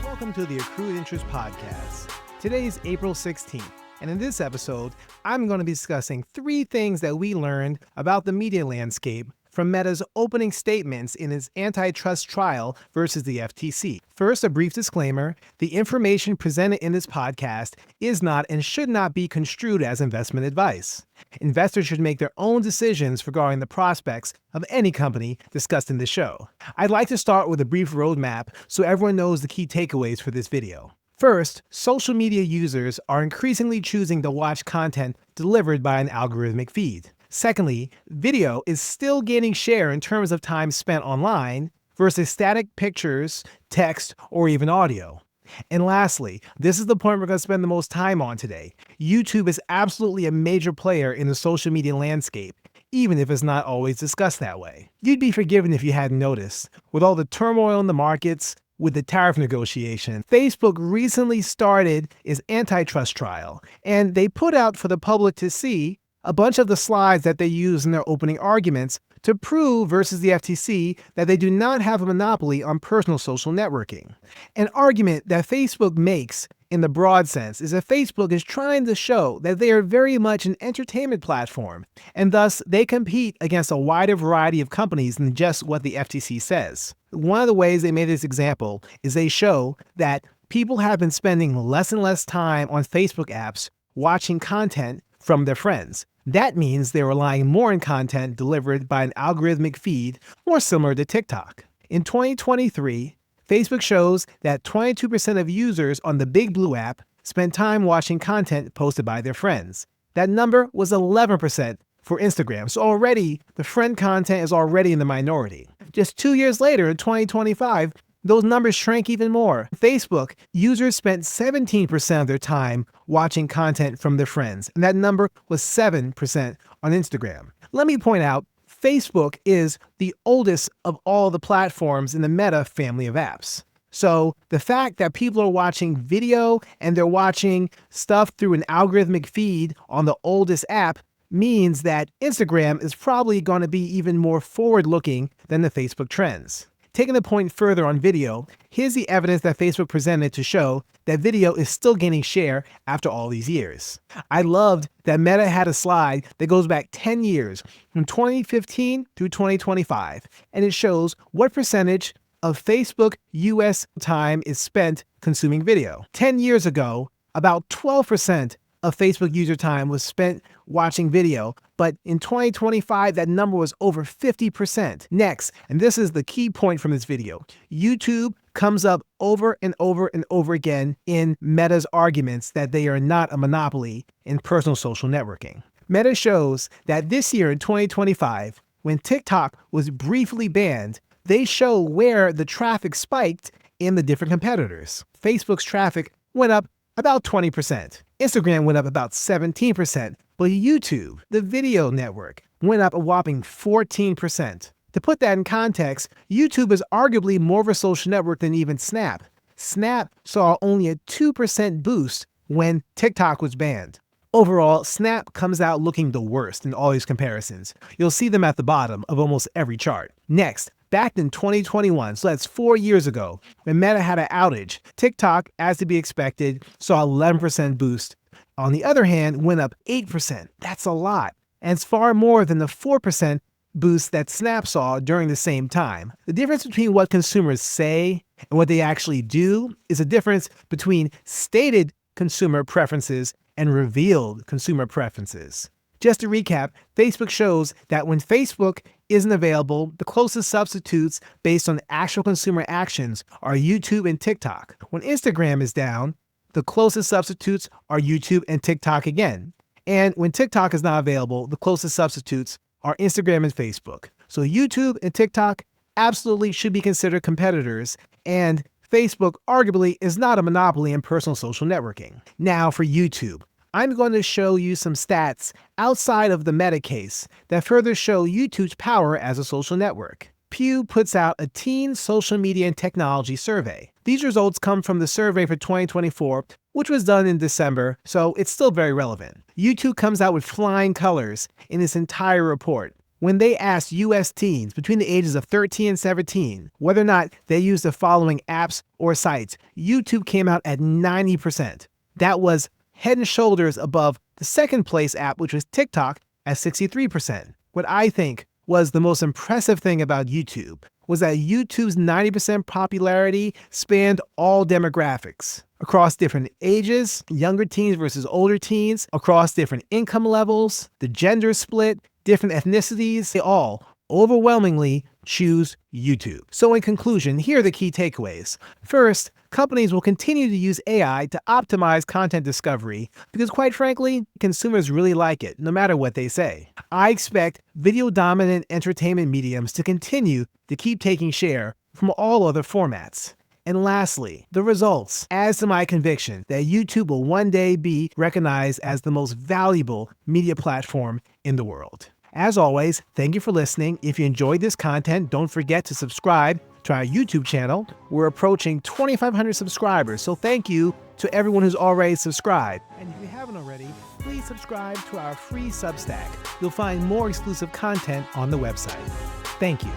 Welcome to the Accrued Interest podcast. Today is April 16th, and in this episode, I'm going to be discussing 3 things that we learned about the media landscape from Meta's opening statements in its antitrust trial versus the FTC. First, a brief disclaimer: the information presented in this podcast is not and should not be construed as investment advice. Investors should make their own decisions regarding the prospects of any company discussed in this show. I'd like to start with a brief roadmap so everyone knows the key takeaways for this video. First, social media users are increasingly choosing to watch content delivered by an algorithmic feed. Secondly, video is still gaining share in terms of time spent online versus static pictures, text, or even audio. And lastly, this is the point we're going to spend the most time on today. YouTube is absolutely a major player in the social media landscape, even if it's not always discussed that way. You'd be forgiven if you hadn't noticed. With all the turmoil in the markets, with the tariff negotiation, Facebook recently started its antitrust trial, and they put out for the public to see a bunch of the slides that they use in their opening arguments to prove versus the FTC that they do not have a monopoly on personal social networking. An argument that Facebook makes in the broad sense is that Facebook is trying to show that they are very much an entertainment platform, and thus they compete against a wider variety of companies than just what the FTC says. One of the ways they made this example is they show that people have been spending less and less time on Facebook apps watching content from their friends. That means they're relying more on content delivered by an algorithmic feed more similar to TikTok. In 2023, Facebook shows that 22% of users on the Big Blue app spent time watching content posted by their friends. That number was 11% for Instagram, so already the friend content is already in the minority. Just 2 years later, in 2025, those numbers shrank even more. Facebook, users spent 17% of their time watching content from their friends, and that number was 7% on Instagram. Let me point out, Facebook is the oldest of all the platforms in the Meta family of apps. So the fact that people are watching video and they're watching stuff through an algorithmic feed on the oldest app means that Instagram is probably going to be even more forward-looking than the Facebook trends. Taking the point further on video, here's the evidence that Facebook presented to show that video is still gaining share after all these years. I loved that Meta had a slide that goes back 10 years, from 2015 through 2025, and it shows what percentage of Facebook US time is spent consuming video. 10 years ago, about 12% of Facebook user time was spent watching video, but in 2025, that number was over 50%. Next, and this is the key point from this video, YouTube comes up over and over and over again in Meta's arguments that they are not a monopoly in personal social networking. Meta shows that this year in 2025, when TikTok was briefly banned, they show where the traffic spiked in the different competitors. Facebook's traffic went up about 20%. Instagram went up about 17%, but YouTube, the video network, went up a whopping 14%. To put that in context, YouTube is arguably more of a social network than even Snap. Snap saw only a 2% boost when TikTok was banned. Overall, Snap comes out looking the worst in all these comparisons. You'll see them at the bottom of almost every chart. Next, back in 2021, so that's 4 years ago, when Meta had an outage, TikTok, as to be expected, saw an 11% boost. On the other hand, went up 8%. That's a lot. And it's far more than the 4% boost that Snap saw during the same time. The difference between what consumers say and what they actually do is a difference between stated consumer preferences and revealed consumer preferences. Just to recap, Facebook shows that when Facebook isn't available, the closest substitutes based on actual consumer actions are YouTube and TikTok. When Instagram is down, the closest substitutes are YouTube and TikTok again. And when TikTok is not available, the closest substitutes are Instagram and Facebook. So YouTube and TikTok absolutely should be considered competitors, and Facebook arguably is not a monopoly in personal social networking. Now for YouTube. I'm going to show you some stats outside of the Meta case that further show YouTube's power as a social network. Pew puts out a teen social media and technology survey. These results come from the survey for 2024, which was done in December, so it's still very relevant. YouTube comes out with flying colors in this entire report. When they asked U.S. teens between the ages of 13 and 17 whether or not they use the following apps or sites, YouTube came out at 90%. That was head and shoulders above the second place app, which was TikTok, at 63%. What I think was the most impressive thing about YouTube was that YouTube's 90% popularity spanned all demographics, across different ages, younger teens versus older teens, across different income levels, the gender split, different ethnicities. They all overwhelmingly choose YouTube. So in conclusion, here are the key takeaways. First, companies will continue to use AI to optimize content discovery because, quite frankly, consumers really like it, no matter what they say. I expect video-dominant entertainment mediums to continue to keep taking share from all other formats. And lastly, the results adds to my conviction that YouTube will one day be recognized as the most valuable media platform in the world. As always, thank you for listening. If you enjoyed this content, don't forget to subscribe to our YouTube channel. We're approaching 2,500 subscribers, so thank you to everyone who's already subscribed. And if you haven't already, please subscribe to our free Substack. You'll find more exclusive content on the website. Thank you.